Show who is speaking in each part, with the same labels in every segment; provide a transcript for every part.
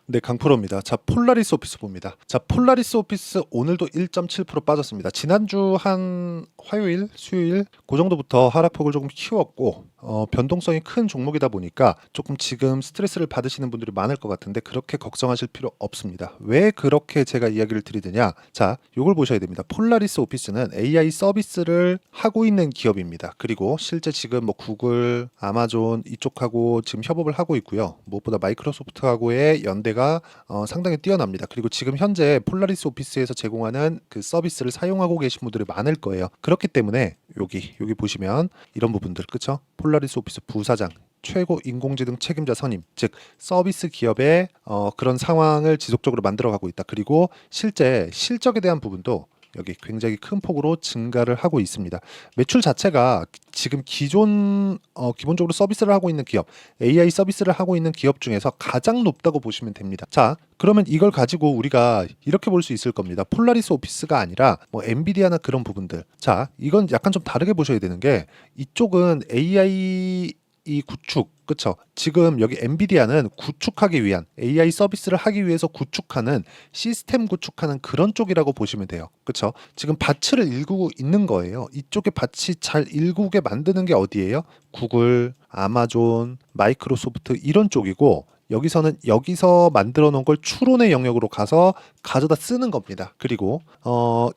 Speaker 1: 네, 강프로입니다. 자, 폴라리스 오피스 봅니다. 자, 폴라리스 오피스 오늘도 1.7% 빠졌습니다. 지난주 한 화요일, 수요일 그 정도부터 하락폭을 조금 키웠고 변동성이 큰 종목이다 보니까 조금 지금 스트레스를 받으시는 분들이 많을 것 같은데 그렇게 걱정하실 필요 없습니다. 왜 그렇게 제가 이야기를 드리느냐? 자, 요걸 보셔야 됩니다. 폴라리스 오피스는 AI 서비스를 하고 있는 기업입니다. 그리고 실제 지금 뭐 구글, 아마존 이쪽하고 지금 협업을 하고 있고요. 무엇보다 마이크로소프트하고의 연대가 상당히 뛰어납니다. 그리고 지금 현재 폴라리스 오피스에서 제공하는 그 서비스를 사용하고 계신 분들이 많을 거예요. 그렇기 때문에 여기 보시면 이런 부분들, 그쵸? 폴라리스 오피스 부사장, 최고 인공지능 책임자 선임, 즉 서비스 기업의 그런 상황을 지속적으로 만들어가고 있다. 그리고 실제 실적에 대한 부분도 여기 굉장히 큰 폭으로 증가를 하고 있습니다. 매출 자체가 지금 기본적으로 서비스를 하고 있는 기업, AI 서비스를 하고 있는 기업 중에서 가장 높다고 보시면 됩니다. 자, 그러면 이걸 가지고 우리가 이렇게 볼 수 있을 겁니다. 폴라리스 오피스가 아니라 뭐 엔비디아나 그런 부분들. 자, 이건 약간 좀 다르게 보셔야 되는 게 이쪽은 AI 이 구축, 그쵸? 지금 여기 엔비디아는 구축하기 위한 AI 서비스를 하기 위해서 구축하는 시스템 구축하는 그런 쪽이라고 보시면 돼요. 그쵸? 지금 밭을 일구고 있는 거예요. 이쪽에 밭이 잘 일구게 만드는 게 어디예요? 구글, 아마존, 마이크로소프트 이런 쪽이고 여기서는 여기서 만들어 놓은 걸 추론의 영역으로 가서 가져다 쓰는 겁니다. 그리고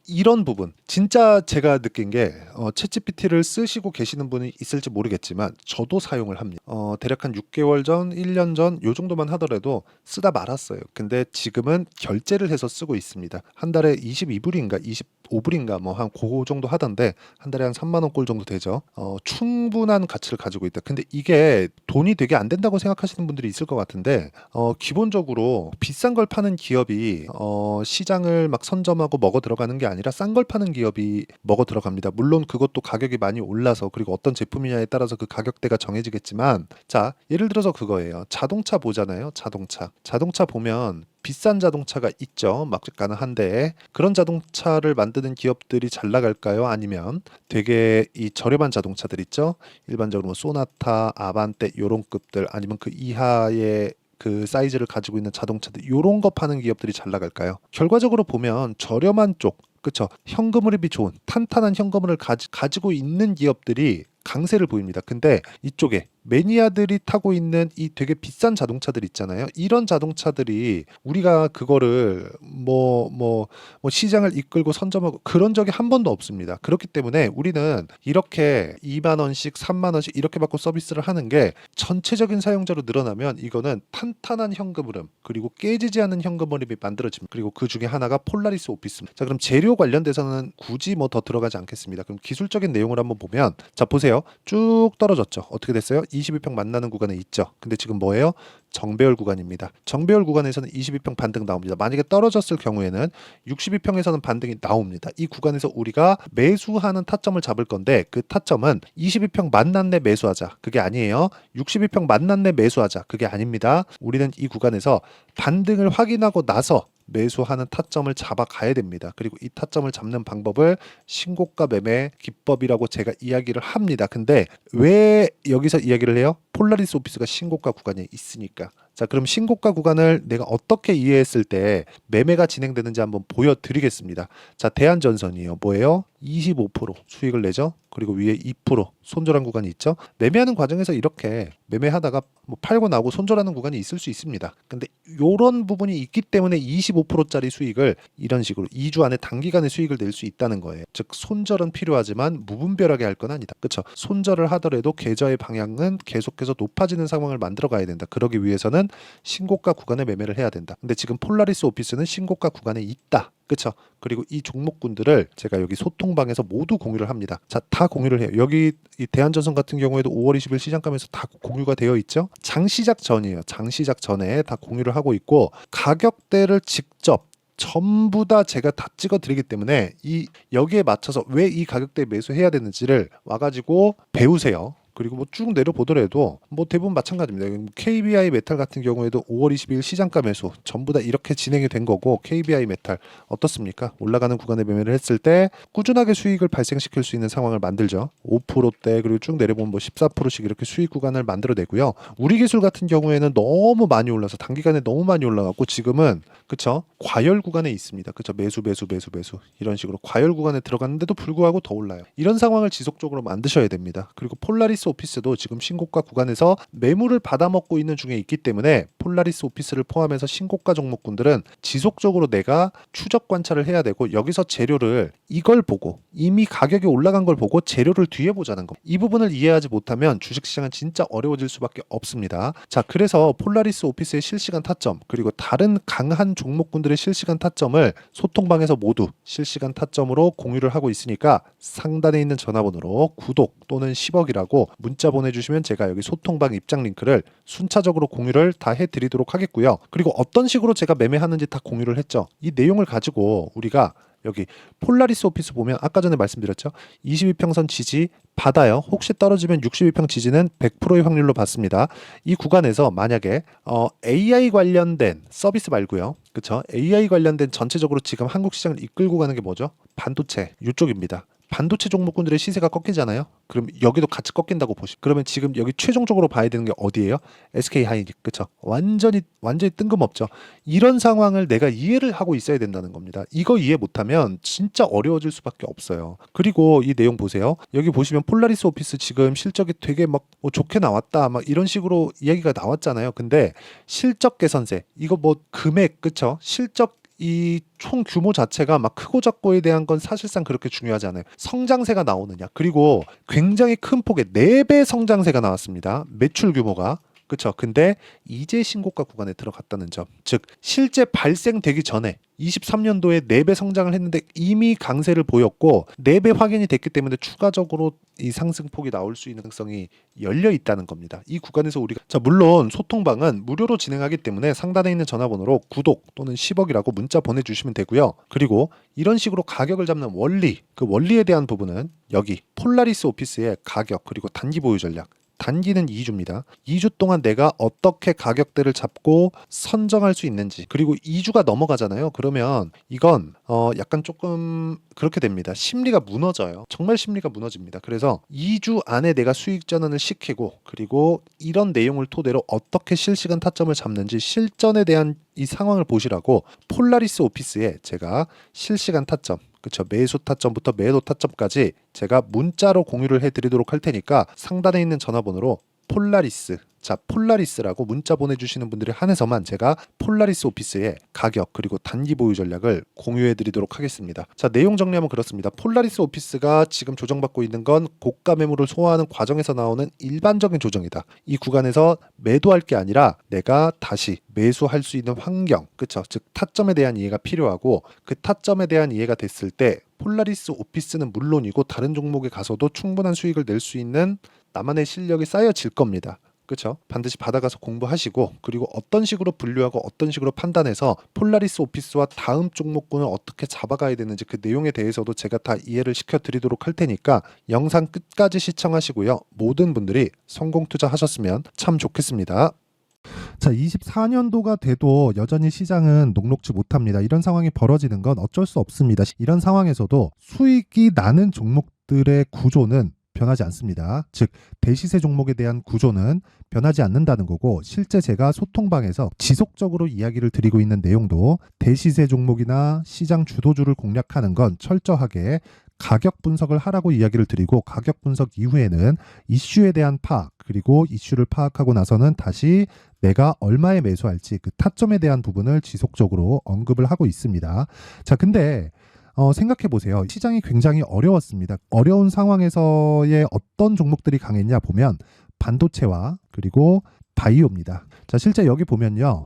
Speaker 1: 이런 부분 진짜 제가 느낀 게 챗GPT를 쓰시고 계시는 분이 있을지 모르겠지만 저도 사용을 합니다. 대략 한 6개월 전, 1년 전 요 정도만 하더라도 쓰다 말았어요. 근데 지금은 결제를 해서 쓰고 있습니다. 한 달에 22불인가 25불인가 뭐 한 그 정도 하던데 한 달에 한 3만 원 꼴 정도 되죠. 충분한 가치를 가지고 있다. 근데 이게 돈이 되게 안 된다고 생각하시는 분들이 있을 것 같은데 기본적으로 비싼 걸 파는 기업이 시장을 막 선점하고 먹어 들어가는 게 아니라 싼 걸 파는 기업이 먹어 들어갑니다. 물론 그것도 가격이 많이 올라서 그리고 어떤 제품이냐에 따라서 그 가격대가 정해지겠지만 자, 예를 들어서 그거예요. 자동차 보잖아요. 자동차 보면 비싼 자동차가 있죠. 막가는 한 대에 그런 자동차를 만드는 기업들이 잘 나갈까요? 아니면 되게 이 저렴한 자동차들 있죠. 일반적으로 뭐 소나타, 아반떼 요런 급들 아니면 그 이하의 그 사이즈를 가지고 있는 자동차들 요런 거 파는 기업들이 잘 나갈까요? 결과적으로 보면 저렴한 쪽, 그쵸? 현금흐름이 좋은 탄탄한 현금흐름을 가지고 있는 기업들이 강세를 보입니다. 근데 이쪽에 매니아들이 타고 있는 이 되게 비싼 자동차들 있잖아요. 이런 자동차들이 우리가 그거를 뭐 시장을 이끌고 선점하고 그런 적이 한 번도 없습니다. 그렇기 때문에 우리는 이렇게 2만 원씩, 3만 원씩 이렇게 받고 서비스를 하는 게 전체적인 사용자로 늘어나면 이거는 탄탄한 현금 흐름 그리고 깨지지 않는 현금 흐름이 만들어집니다. 그리고 그 중에 하나가 폴라리스 오피스. 자, 그럼 재료 관련돼서는 굳이 뭐 더 들어가지 않겠습니다. 그럼 기술적인 내용을 한번 보면 자, 보세요. 쭉 떨어졌죠. 어떻게 됐어요? 22평 만나는 구간에 있죠. 근데 지금 뭐예요? 정배열 구간입니다. 정배열 구간에서는 22평 반등 나옵니다. 만약에 떨어졌을 경우에는 62평에서는 반등이 나옵니다. 이 구간에서 우리가 매수하는 타점을 잡을 건데 그 타점은 22평 만났네 매수하자. 그게 아니에요. 62평 만났네 매수하자. 그게 아닙니다. 우리는 이 구간에서 반등을 확인하고 나서 매수하는 타점을 잡아가야 됩니다. 그리고 이 타점을 잡는 방법을 신고가 매매 기법이라고 제가 이야기를 합니다. 근데 왜 여기서 이야기를 해요? 폴라리스 오피스가 신고가 구간에 있으니까. 자, 그럼 신고가 구간을 내가 어떻게 이해했을 때 매매가 진행되는지 한번 보여드리겠습니다. 자, 대한전선이에요. 뭐예요? 25% 수익을 내죠. 그리고 위에 2% 손절한 구간이 있죠. 매매하는 과정에서 이렇게 매매하다가 뭐 팔고 나오고 손절하는 구간이 있을 수 있습니다. 근데 이런 부분이 있기 때문에 25%짜리 수익을 이런 식으로 2주 안에 단기간에 수익을 낼 수 있다는 거예요. 즉 손절은 필요하지만 무분별하게 할 건 아니다. 그렇죠? 손절을 하더라도 계좌의 방향은 계속해서 높아지는 상황을 만들어 가야 된다. 그러기 위해서는 신고가 구간에 매매를 해야 된다. 근데 지금 폴라리스 오피스는 신고가 구간에 있다. 그쵸? 그리고 이 종목군들을 제가 여기 소통방에서 모두 공유를 합니다. 자, 다 공유를 해요. 여기 이 대한전선 같은 경우에도 5월 20일 시장감에서 다 공유가 되어 있죠. 장시작 전이에요. 장시작 전에 다 공유를 하고 있고 가격대를 직접 전부 다 제가 다 찍어 드리기 때문에 이 여기에 맞춰서 왜 이 가격대에 매수해야 되는지를 와가지고 배우세요. 그리고 뭐 쭉 내려보더라도 뭐 대부분 마찬가지입니다. KBI 메탈 같은 경우에도 5월 22일 시장가 매수 전부 다 이렇게 진행이 된 거고, KBI 메탈 어떻습니까? 올라가는 구간에 매매를 했을 때 꾸준하게 수익을 발생시킬 수 있는 상황을 만들죠. 5%대 그리고 쭉 내려보면 뭐 14%씩 이렇게 수익 구간을 만들어내고요. 우리 기술 같은 경우에는 너무 많이 올라서 단기간에 너무 많이 올라갔고, 지금은 그쵸, 과열 구간에 있습니다. 그쵸, 매수 이런 식으로 과열 구간에 들어갔는데도 불구하고 더 올라요. 이런 상황을 지속적으로 만드셔야 됩니다. 그리고 폴라리스 오피스도 지금 신고가 구간에서 매물을 받아먹고 있는 중에 있기 때문에, 폴라리스 오피스를 포함해서 신고가 종목군들은 지속적으로 내가 추적 관찰을 해야 되고, 여기서 재료를 이걸 보고 이미 가격이 올라간 걸 보고 재료를 뒤에 보자는 거, 이 부분을 이해하지 못하면 주식시장은 진짜 어려워질 수밖에 없습니다. 자, 그래서 폴라리스 오피스의 실시간 타점 그리고 다른 강한 종목군들의 실시간 타점을 소통방에서 모두 실시간 타점으로 공유를 하고 있으니까, 상단에 있는 전화번호로 구독 또는 10억이라고 문자 보내주시면 제가 여기 소통방 입장 링크를 순차적으로 공유를 다 해드리도록 하겠고요. 그리고 어떤 식으로 제가 매매하는지 다 공유를 했죠. 이 내용을 가지고 우리가 여기 폴라리스 오피스 보면 아까 전에 말씀드렸죠. 22평선 지지 받아요. 혹시 떨어지면 62평 지지는 100%의 확률로 받습니다. 이 구간에서 만약에 AI 관련된 서비스 말고요. 그쵸? AI 관련된 전체적으로 지금 한국 시장을 이끌고 가는 게 뭐죠? 반도체 이쪽입니다. 반도체 종목군들의 시세가 꺾이잖아요. 그럼 여기도 같이 꺾인다고 보시면, 그러면 지금 여기 최종적으로 봐야 되는 게 어디예요? SK 하이닉, 그쵸? 완전히 뜬금없죠. 이런 상황을 내가 이해를 하고 있어야 된다는 겁니다. 이거 이해 못하면 진짜 어려워질 수밖에 없어요. 그리고 이 내용 보세요. 여기 보시면 폴라리스 오피스 지금 실적이 되게 막 좋게 나왔다 막 이런 식으로 이야기가 나왔잖아요. 근데 실적 개선세, 이거 뭐 금액, 그쵸? 실적 이 총 규모 자체가 막 크고 작고에 대한 건 사실상 그렇게 중요하지 않아요. 성장세가 나오느냐. 그리고 굉장히 큰 폭의 4배 성장세가 나왔습니다. 매출 규모가. 그쵸. 근데 이제 신고가 구간에 들어갔다는 점. 즉 실제 발생되기 전에 23년도에 4배 성장을 했는데 이미 강세를 보였고, 4배 확인이 됐기 때문에 추가적으로 이 상승폭이 나올 수 있는 가능성이 열려 있다는 겁니다. 이 구간에서 우리가, 자, 물론 소통방은 무료로 진행하기 때문에 상단에 있는 전화번호로 구독 또는 10억이라고 문자 보내주시면 되고요. 그리고 이런 식으로 가격을 잡는 원리, 그 원리에 대한 부분은 여기 폴라리스 오피스의 가격 그리고 단기 보유 전략, 단기는 2주입니다. 2주 동안 내가 어떻게 가격대를 잡고 선정할 수 있는지, 그리고 2주가 넘어가잖아요. 그러면 이건 약간 조금 그렇게 됩니다. 심리가 무너져요. 정말 심리가 무너집니다. 그래서 2주 안에 내가 수익 전환을 시키고, 그리고 이런 내용을 토대로 어떻게 실시간 타점을 잡는지 실전에 대한 이 상황을 보시라고 폴라리스 오피스에 제가 실시간 타점, 그쵸, 매수 타점부터 매도 타점까지 제가 문자로 공유를 해드리도록 할 테니까, 상단에 있는 전화번호로 폴라리스, 자, 폴라리스라고 문자 보내주시는 분들에 한해서만 제가 폴라리스 오피스의 가격 그리고 단기 보유 전략을 공유해드리도록 하겠습니다. 자, 내용 정리하면 그렇습니다. 폴라리스 오피스가 지금 조정받고 있는 건 고가 매물을 소화하는 과정에서 나오는 일반적인 조정이다. 이 구간에서 매도할 게 아니라 내가 다시 매수할 수 있는 환경, 그쵸? 즉 타점에 대한 이해가 필요하고, 그 타점에 대한 이해가 됐을 때 폴라리스 오피스는 물론이고 다른 종목에 가서도 충분한 수익을 낼 수 있는 나만의 실력이 쌓여질 겁니다. 그렇죠? 반드시 받아가서 공부하시고, 그리고 어떤 식으로 분류하고 어떤 식으로 판단해서 폴라리스 오피스와 다음 종목군을 어떻게 잡아가야 되는지 그 내용에 대해서도 제가 다 이해를 시켜드리도록 할 테니까 영상 끝까지 시청하시고요. 모든 분들이 성공 투자하셨으면 참 좋겠습니다. 자, 24년도가 돼도 여전히 시장은 녹록지 못합니다. 이런 상황이 벌어지는 건 어쩔 수 없습니다. 이런 상황에서도 수익이 나는 종목들의 구조는 변하지 않습니다. 즉 대시세 종목에 대한 구조는 변하지 않는다는 거고, 실제 제가 소통방에서 지속적으로 이야기를 드리고 있는 내용도 대시세 종목이나 시장 주도주를 공략하는 건 철저하게 가격 분석을 하라고 이야기를 드리고, 가격 분석 이후에는 이슈에 대한 파악, 그리고 이슈를 파악하고 나서는 다시 내가 얼마에 매수할지 그 타점에 대한 부분을 지속적으로 언급을 하고 있습니다. 자, 근데 생각해 보세요. 시장이 굉장히 어려웠습니다. 어려운 상황에서의 어떤 종목들이 강했냐 보면 반도체와 그리고 바이오입니다. 자, 실제 여기 보면요.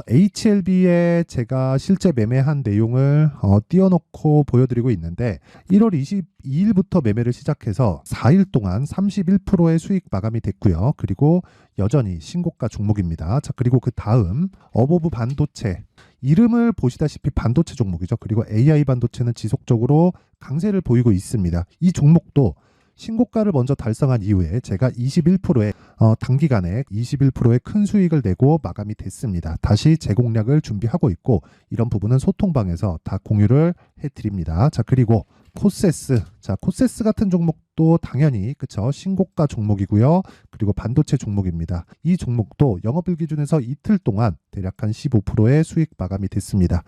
Speaker 1: HLB에 제가 실제 매매한 내용을 띄워놓고 보여드리고 있는데, 1월 22일부터 매매를 시작해서 4일 동안 31%의 수익 마감이 됐고요. 그리고 여전히 신고가 종목입니다. 자, 그리고 그 다음 어보브 반도체, 이름을 보시다시피 반도체 종목이죠. 그리고 AI 반도체는 지속적으로 강세를 보이고 있습니다. 이 종목도
Speaker 2: 신고가를 먼저 달성한 이후에 제가 21%의 단기간에 21%의 큰 수익을 내고 마감이 됐습니다. 다시 재공략을 준비하고 있고 이런 부분은 소통방에서 다 공유를 해드립니다. 자, 그리고 코세스. 자, 코세스 같은 종목도 당연히 그쵸, 신고가 종목이고요. 그리고 반도체 종목입니다. 이 종목도 영업일 기준에서 이틀 동안 대략 한 15%의 수익 마감이 됐습니다.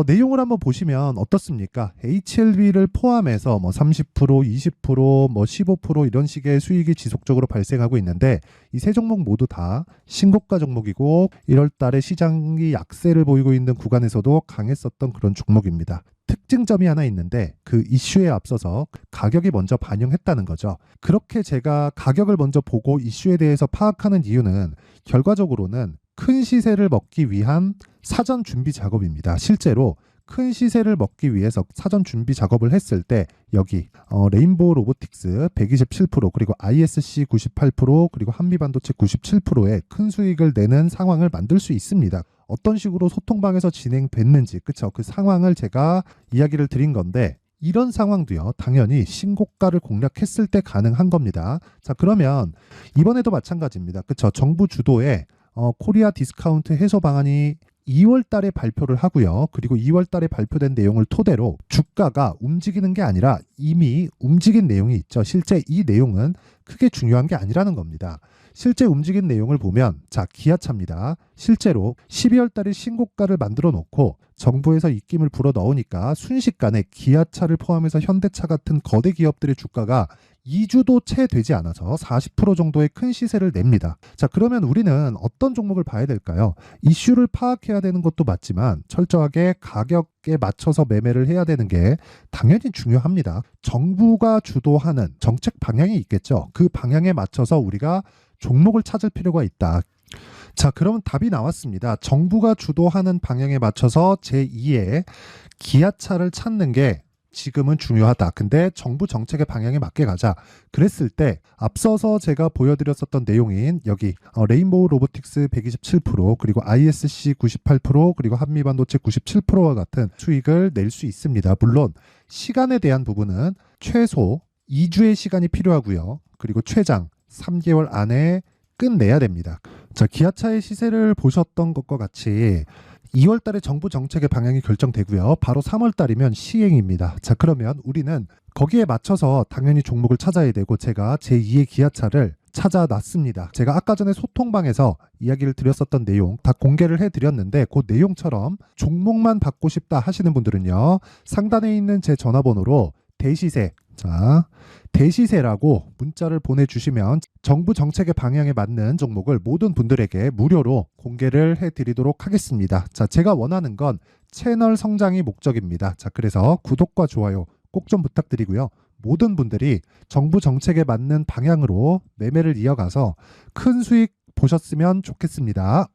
Speaker 2: 내용을 한번 보시면 어떻습니까? HLB를 포함해서 뭐 30%, 20%, 뭐 15% 이런 식의 수익이 지속적으로 발생하고 있는데 이 세 종목 모두 다 신고가 종목이고 1월 달에 시장이 약세를 보이고 있는 구간에서도 강했었던 그런 종목입니다. 특징점이 하나 있는데 그 이슈에 앞서서 가격이 먼저 반영했다는 거죠. 그렇게 제가 가격을 먼저 보고 이슈에 대해서 파악하는 이유는 결과적으로는 큰 시세를 먹기 위한 사전 준비 작업입니다. 실제로 큰 시세를 먹기 위해서 사전 준비 작업을 했을 때 여기 레인보우 로보틱스 127% 그리고 ISC 98% 그리고 한미반도체 97%의 큰 수익을 내는 상황을 만들 수 있습니다. 어떤 식으로 소통방에서 진행됐는지 그쵸, 그 상황을 제가 이야기를 드린 건데 이런 상황도요 당연히 신고가를 공략했을 때 가능한 겁니다. 자, 그러면 이번에도 마찬가지입니다. 그쵸, 정부 주도의 코리아 디스카운트 해소 방안이 2월 달에 발표를 하고요. 그리고 2월 달에 발표된 내용을 토대로 주가가 움직이는 게 아니라 이미 움직인 내용이 있죠. 실제 이 내용은 크게 중요한 게 아니라는 겁니다. 실제 움직인 내용을 보면 자, 기아차입니다. 실제로 12월 달에 신고가를 만들어 놓고 정부에서 입김을 불어 넣으니까 순식간에 기아차를 포함해서 현대차 같은 거대 기업들의 주가가 2주도 채 되지 않아서 40% 정도의 큰 시세를 냅니다. 자, 그러면 우리는 어떤 종목을 봐야 될까요? 이슈를 파악해야 되는 것도 맞지만 철저하게 가격에 맞춰서 매매를 해야 되는 게 당연히 중요합니다. 정부가 주도하는 정책 방향이 있겠죠. 그 방향에 맞춰서 우리가 종목을 찾을 필요가 있다. 자, 그러면 답이 나왔습니다. 정부가 주도하는 방향에 맞춰서 제2의 기아차를 찾는 게 지금은 중요하다. 근데 정부 정책의 방향에 맞게 가자. 그랬을 때 앞서서 제가 보여드렸었던 내용인 여기 레인보우 로보틱스 127% 그리고 ISC 98% 그리고 한미반도체 97%와 같은 수익을 낼 수 있습니다. 물론 시간에 대한 부분은 최소 2주의 시간이 필요하고요. 그리고 최장 3개월 안에 끝내야 됩니다. 자, 기아차의 시세를 보셨던 것과 같이 2월 달에 정부 정책의 방향이 결정되고요. 바로 3월 달이면 시행입니다. 자, 그러면 우리는 거기에 맞춰서 당연히 종목을 찾아야 되고 제가 제2의 기아차를 찾아놨습니다. 제가 아까 전에 소통방에서 이야기를 드렸었던 내용 다 공개를 해드렸는데 그 내용처럼 종목만 받고 싶다 하시는 분들은요. 상단에 있는 제 전화번호로 대시세, 자, 대시세라고 문자를 보내주시면 정부 정책의 방향에 맞는 종목을 모든 분들에게 무료로 공개를 해드리도록 하겠습니다. 자, 제가 원하는 건 채널 성장이 목적입니다. 자, 그래서 구독과 좋아요 꼭 좀 부탁드리고요. 모든 분들이 정부 정책에 맞는 방향으로 매매를 이어가서 큰 수익 보셨으면 좋겠습니다.